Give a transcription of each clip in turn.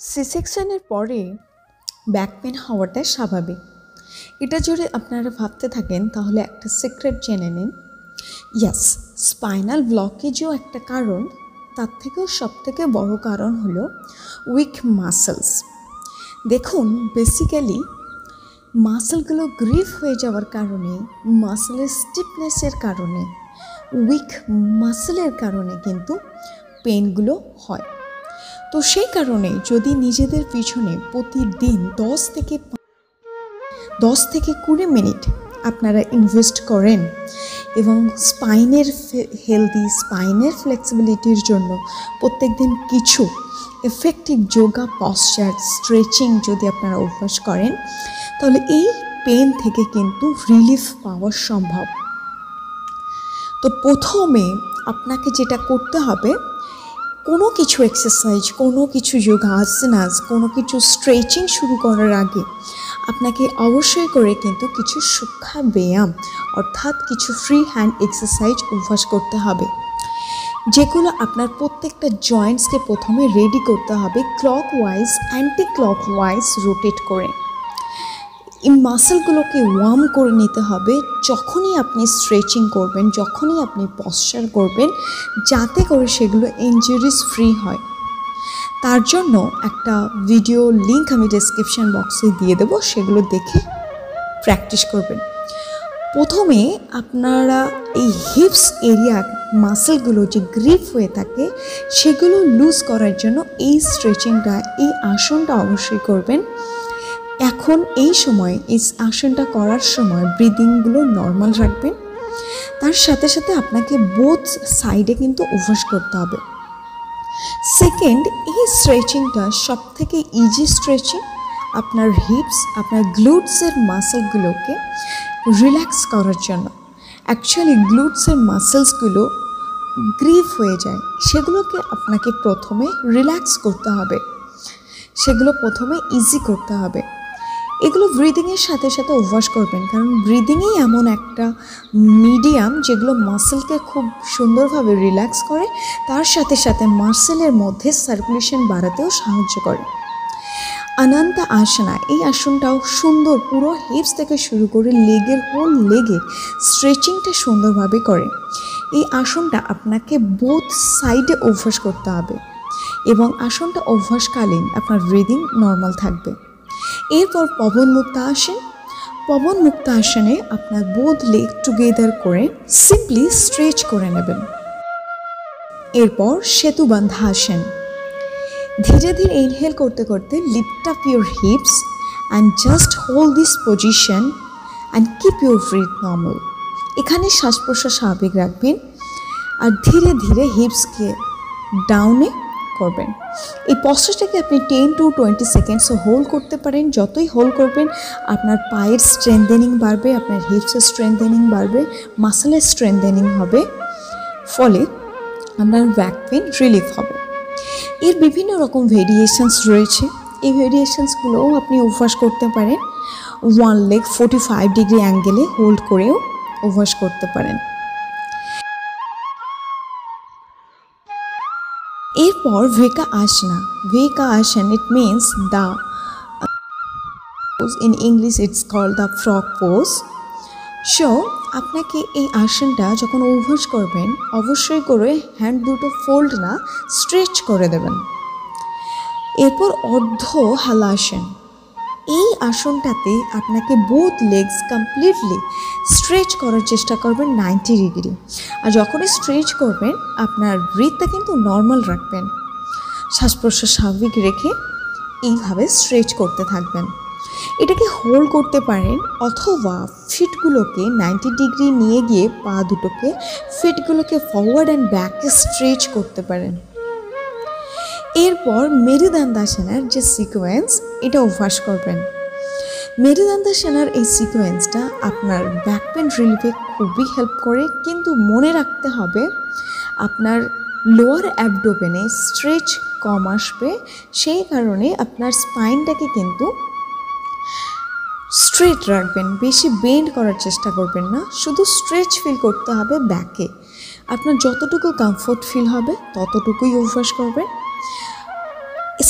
C সেকশনের পরে back pain হওয়াটা স্বাভাবিক। এটা যদি আপনারা ভাবতে থাকেন তাহলে একটা সিক্রেট জেনে নিন। ইয়াস, স্পাইনাল ব্লকেজও একটা কারণ, তার থেকেও সবথেকে বড় কারণ হলো উইক মাসেলস। দেখুন, বেসিক্যালি মাসেলগুলো গ্রিফ হয়ে যাওয়ার কারণে, মাসেলের স্টিফনেসের কারণে, উইক মাসেলের কারণে কিন্তু পেনগুলো হয়। তো সেই কারণে যদি নিজেদের পিছনে প্রতিদিন 10 থেকে 20 মিনিট আপনারা ইনভেস্ট করেন এবং স্পাইনের হেলদি, স্পাইনের ফ্লেক্সিবিলিটির জন্য প্রত্যেক দিন কিছু এফেক্টিভ যোগা, পশ্চার, স্ট্রেচিং যদি আপনারা অভ্যাস করেন, তাহলে এই পেন থেকে কিন্তু রিলিফ পাওয়া সম্ভব। তো প্রথমে আপনাকে যেটা করতে হবে, কোনো কিছু এক্সারসাইজ, কোনো কিছু যোগা, আসানাস, কোনো কিছু স্ট্রেচিং শুরু করার আগে আপনাকে অবশ্যই করে কিন্তু কিছু সুখাব্যায়াম অর্থাৎ কিছু ফ্রি হ্যান্ড এক্সারসাইজ অভ্যাস করতে হবে, যেগুলো আপনার প্রত্যেকটা জয়েন্টসকে প্রথমে রেডি করতে হবে ক্লকওয়াইজ, অ্যান্টি ক্লকওয়াইজ রোটেট করে। এই মাসেলগুলোকে ওয়ার্ম করে নিতে হবে যখনই আপনি স্ট্রেচিং করবেন, যখনই আপনি পশ্চার করবেন, যাতে করে সেগুলো ইনজুরিজ ফ্রি হয়। তার জন্য একটা ভিডিও লিঙ্ক আমি ডেসক্রিপশন বক্সে দিয়ে দেবো, সেগুলো দেখে প্র্যাকটিস করবেন। প্রথমে আপনারা এই হিপস এরিয়ার মাসেলগুলো যে গ্রিপ হয়ে থাকে সেগুলো লুজ করার জন্য এই স্ট্রেচিংটা, এই আসনটা অবশ্যই করবেন। এখন এই সময়, এই আসনটা করার সময় ব্রিদিংগুলো নর্মাল রাখবেন। তার সাথে সাথে আপনাকে বোথ সাইডে কিন্তু অভ্যাস করতে হবে। সেকেন্ড, এই স্ট্রেচিংটা সব থেকে ইজি স্ট্রেচিং। আপনার হিপস, আপনার গ্লুটসের মাসেলগুলোকে রিল্যাক্স করার জন্য। অ্যাকচুয়ালি গ্লুটসের মাসেলসগুলো গ্রিপ হয়ে যায়, সেগুলোকে আপনাকে প্রথমে রিল্যাক্স করতে হবে, সেগুলো প্রথমে ইজি করতে হবে। এগুলো ব্রিদিংয়ের সাথে সাথে অভ্যাস করবেন, কারণ ব্রিদিংই এমন একটা মিডিয়াম যেগুলো মাসেলকে খুব সুন্দরভাবে রিল্যাক্স করে, তার সাথে সাথে মাসেলের মধ্যে সার্কুলেশন বাড়াতেও সাহায্য করে। অনন্ত আসনা, এই আসনটাও সুন্দর, পুরো হিপস থেকে শুরু করে লেগের, হোল লেগের স্ট্রেচিংটা সুন্দরভাবে করে। এই আসনটা আপনাকে বোথ সাইডে অভ্যাস করতে হবে এবং আসনটা অভ্যাসকালীন আপনার ব্রিদিং নর্মাল থাকবে। এরপর পবন মুক্ত আসন। পবন মুক্ত আসনে আপনার বোথ লেগ টুগেদার করে সিম্পলি স্ট্রেচ করে নেবেন। এরপর সেতুবন্ধা আসন। ধীরে ধীরে ইনহেল করতে করতে lift up your hips and just hold this position and keep your breath normal. এখানে শ্বাস প্রশ্বাস স্বাভাবিক রাখবেন আর ধীরে ধীরে হিপসকে ডাউনে করবেন। এই পশ্চারটাকে আপনি 10 to 20 সেকেন্ডস হোল্ড করতে পারেন। যতই হোল্ড করবেন আপনার পায়ের স্ট্রেংথেনিং বাড়বে, আপনার হিপসের স্ট্রেংথেনিং বাড়বে, মাসেলের স্ট্রেংথেনিং হবে, ফলে আপনার ব্যাক পেন রিলিফ হবে। এর বিভিন্ন রকম ভেরিয়েশনস রয়েছে, এই ভেরিয়েশনসগুলোও আপনি অভ্যাস করতে পারেন। ওয়ান লেগ 45 ডিগ্রি অ্যাঙ্গেলে হোল্ড করেও অভ্যাস করতে পারেন। এরপর ভেকা আসনা। ভেকা আসন, it means the, in English it's called the frog pose. So আপনাকে এই আসনটা যখন অভ্যাস করবেন, অবশ্যই করে হ্যান্ড দুটো ফোল্ড না, স্ট্রেচ করে দেবেন। এরপর অর্ধ হালাসন। এই আসনটাতে আপনাকে বোথ লেগস কমপ্লিটলি স্ট্রেচ করার চেষ্টা করবেন 90 ডিগ্রি। আর যখনই স্ট্রেচ করবেন আপনার ব্রিথটা কিন্তু নর্মাল রাখবেন, শ্বাস প্রশ্বাস স্বাভাবিক রেখে এইভাবে স্ট্রেচ করতে থাকবেন। এটাকে হোল্ড করতে পারেন অথবা ফিটগুলোকে 90 ডিগ্রি নিয়ে গিয়ে পা দুটোকে, ফিটগুলোকে ফরওয়ার্ড অ্যান্ড ব্যাকে স্ট্রেচ করতে পারেন। এরপর মেরুদণ্ডাসনের যে সিকোয়েন্স, এটা অভ্যাস করবেন। মেরুদণ্ডাসনের এই সিকোয়েন্সটা আপনার ব্যাক পেন রিলিফে খুবই হেল্প করে, কিন্তু মনে রাখতে হবে আপনার লোয়ার অ্যাবডোমেনে স্ট্রেচ কম আসবে, সেই কারণে আপনার স্পাইনটাকে কিন্তু স্ট্রেট রাখবেন, বেশি বেন্ড করার চেষ্টা করবেন না, শুধু স্ট্রেচ ফিল করতে হবে ব্যাকে। আপনার যতটুকু কমফোর্ট ফিল হবে ততটুকুই অভ্যাস করবেন।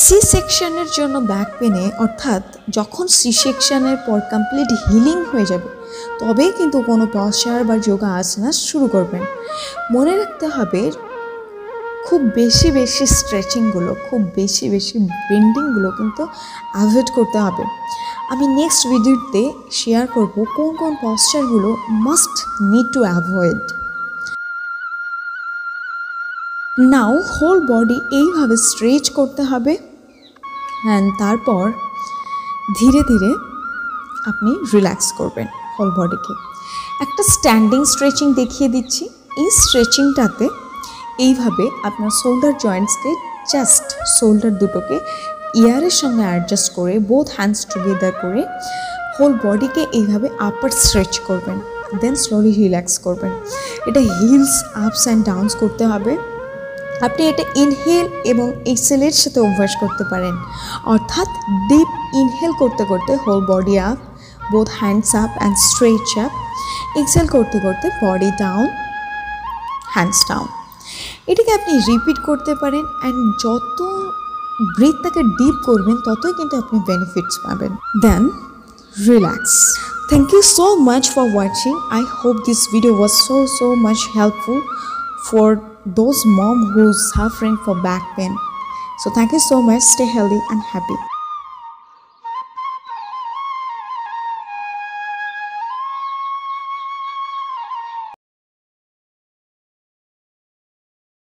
সি সেকশনের জন্য ব্যাক পেনে, অর্থাৎ যখন সি সেকশনের পর কমপ্লিট হিলিং হয়ে যাবে তবেই কিন্তু কোনো পশ্চার বা যোগা আসনা শুরু করবেন। মনে রাখতে হবে খুব বেশি বেশি স্ট্রেচিংগুলো, খুব বেশি বেশি বেন্ডিংগুলো কিন্তু অ্যাভয়েড করতে হবে। আমি নেক্সট ভিডিওতে শেয়ার করব কোন কোন পশ্চারগুলো must need to avoid. Now whole body এইভাবে স্ট্রেচ করতে হবে, অ্যান্ড তারপর ধীরে ধীরে আপনি রিল্যাক্স করবেন হোল বডিকে। একটা স্ট্যান্ডিং স্ট্রেচিং দেখিয়ে দিচ্ছি। এই স্ট্রেচিংটাতে এইভাবে আপনার শোল্ডার জয়েন্টসকে, জাস্ট শোল্ডার দুটোকে ইয়ারের সঙ্গে অ্যাডজাস্ট করে বোথ হ্যান্ডস টুগেদার করে হোল বডিকে এইভাবে আপার স্ট্রেচ করবেন, দেন স্লোলি রিল্যাক্স করবেন। এটা হিলস আপস অ্যান্ড ডাউনস করতে হবে। আপনি এটা ইনহেল এবং এক্সেলের সাথে অভ্যাস করতে পারেন, অর্থাৎ ডিপ ইনহেল করতে করতে whole body up, both hands up and stretch up, exhale করতে করতে বডি ডাউন, হ্যান্ডস ডাউন। এটাকে আপনি রিপিট করতে পারেন, অ্যান্ড যত ব্রিথটাকে ডিপ করবেন ততই কিন্তু আপনি বেনিফিটস পাবেন। দেন relax. Thank you so much for watching. I hope this video was so much helpful for those mom who's suffering for back pain. So thank you so much. Stay healthy and happy.